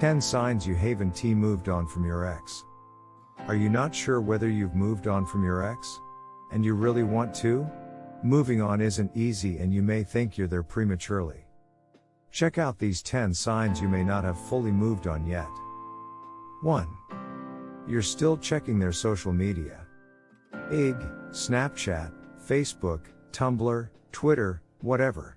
10 signs you haven't moved on from your ex. Are you not sure whether you've moved on from your ex? And you really want to? Moving on isn't easy and you may think you're there prematurely. Check out these 10 signs you may not have fully moved on yet. 1. You're still checking their social media. IG, Snapchat, Facebook, Tumblr, Twitter, whatever.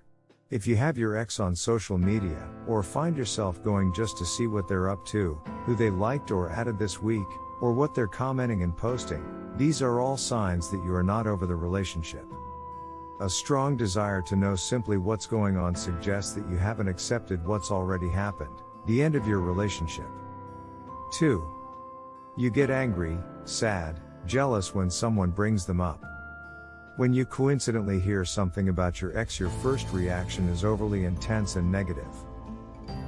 If you have your ex on social media, or find yourself going just to see what they're up to, who they liked or added this week, or what they're commenting and posting, these are all signs that you are not over the relationship. A strong desire to know simply what's going on suggests that you haven't accepted what's already happened, the end of your relationship. 2. You get angry, sad, jealous when someone brings them up. When you coincidentally hear something about your ex, your first reaction is overly intense and negative.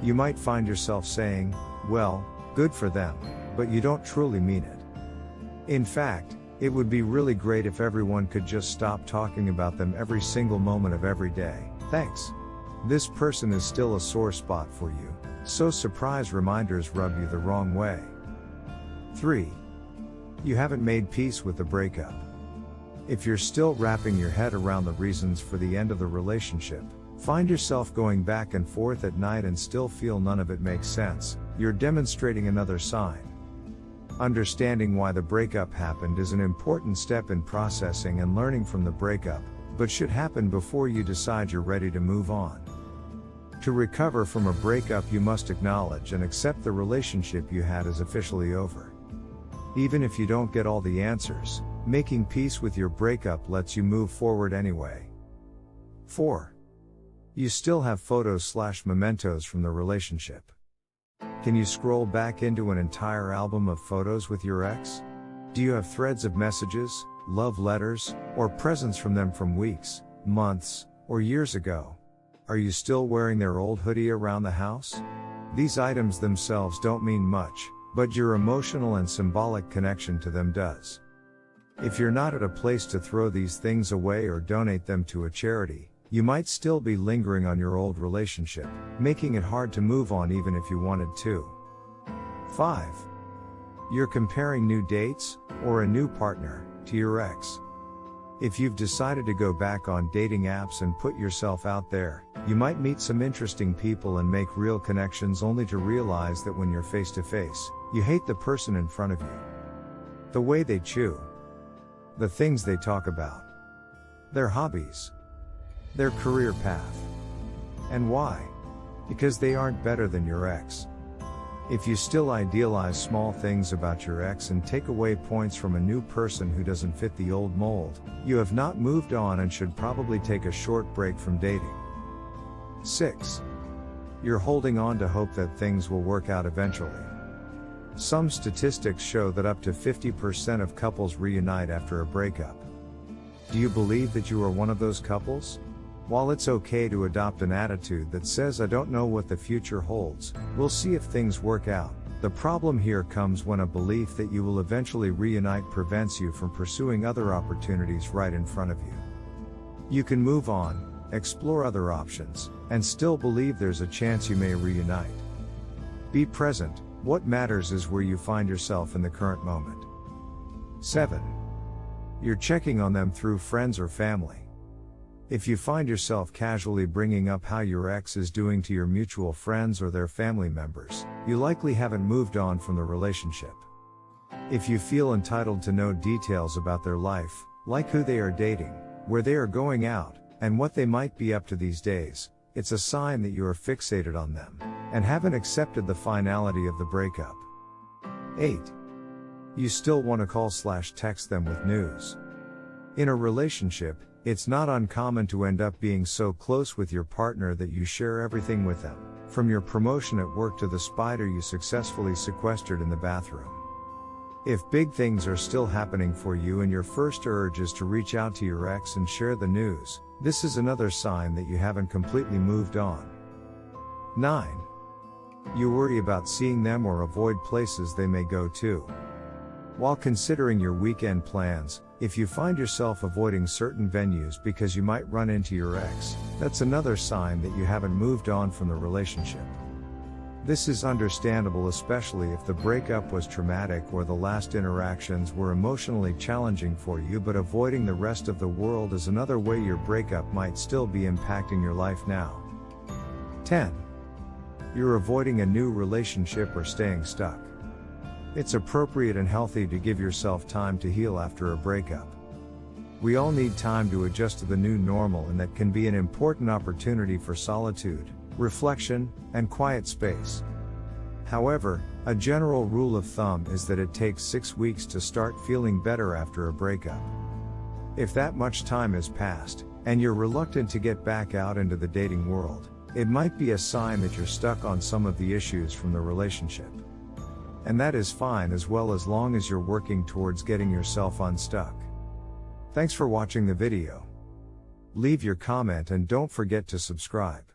You might find yourself saying, well, good for them, but you don't truly mean it. In fact, it would be really great if everyone could just stop talking about them every single moment of every day. Thanks. This person is still a sore spot for you, so surprise reminders rub you the wrong way. 3. You haven't made peace with the breakup. If you're still wrapping your head around the reasons for the end of the relationship, find yourself going back and forth at night and still feel none of it makes sense, you're demonstrating another sign. Understanding why the breakup happened is an important step in processing and learning from the breakup, but should happen before you decide you're ready to move on. To recover from a breakup, you must acknowledge and accept the relationship you had is officially over. Even if you don't get all the answers, making peace with your breakup lets you move forward anyway. 4. You still have photos/mementos from the relationship. Can you scroll back into an entire album of photos with your ex? Do you have threads of messages, love letters, or presents from them from weeks, months, or years ago? Are you still wearing their old hoodie around the house? These items themselves don't mean much, but your emotional and symbolic connection to them does. If you're not at a place to throw these things away or donate them to a charity, you might still be lingering on your old relationship, making it hard to move on even if you wanted to. 5. You're comparing new dates, or a new partner, to your ex. If you've decided to go back on dating apps and put yourself out there, you might meet some interesting people and make real connections only to realize that when you're face to face, you hate the person in front of you. The way they chew. The things they talk about. Their hobbies. Their career path. And why? Because they aren't better than your ex. If you still idealize small things about your ex and take away points from a new person who doesn't fit the old mold, you have not moved on and should probably take a short break from dating. 6. You're holding on to hope that things will work out eventually. Some statistics show that up to 50% of couples reunite after a breakup. Do you believe that you are one of those couples? While it's okay to adopt an attitude that says I don't know what the future holds, we'll see if things work out, the problem here comes when a belief that you will eventually reunite prevents you from pursuing other opportunities right in front of you. You can move on, explore other options, and still believe there's a chance you may reunite. Be present, what matters is where you find yourself in the current moment. 7. You're checking on them through friends or family. If you find yourself casually bringing up how your ex is doing to your mutual friends or their family members, you likely haven't moved on from the relationship. If you feel entitled to know details about their life, like who they are dating, where they are going out, and what they might be up to these days, it's a sign that you are fixated on them, and haven't accepted the finality of the breakup. 8. You still want to call/text them with news. In a relationship, it's not uncommon to end up being so close with your partner that you share everything with them, from your promotion at work to the spider you successfully sequestered in the bathroom. If big things are still happening for you and your first urge is to reach out to your ex and share the news, this is another sign that you haven't completely moved on. 9. You worry about seeing them or avoid places they may go to. While considering your weekend plans, if you find yourself avoiding certain venues because you might run into your ex, that's another sign that you haven't moved on from the relationship. This is understandable, especially if the breakup was traumatic or the last interactions were emotionally challenging for you, but avoiding the rest of the world is another way your breakup might still be impacting your life now. 10. You're avoiding a new relationship or staying stuck. It's appropriate and healthy to give yourself time to heal after a breakup. We all need time to adjust to the new normal, and that can be an important opportunity for solitude, reflection, and quiet space. However, a general rule of thumb is that it takes 6 weeks to start feeling better after a breakup. If that much time has passed, and you're reluctant to get back out into the dating world, it might be a sign that you're stuck on some of the issues from the relationship. And that is fine, as long as you're working towards getting yourself unstuck. Thanks for watching the video. Leave your comment and don't forget to subscribe.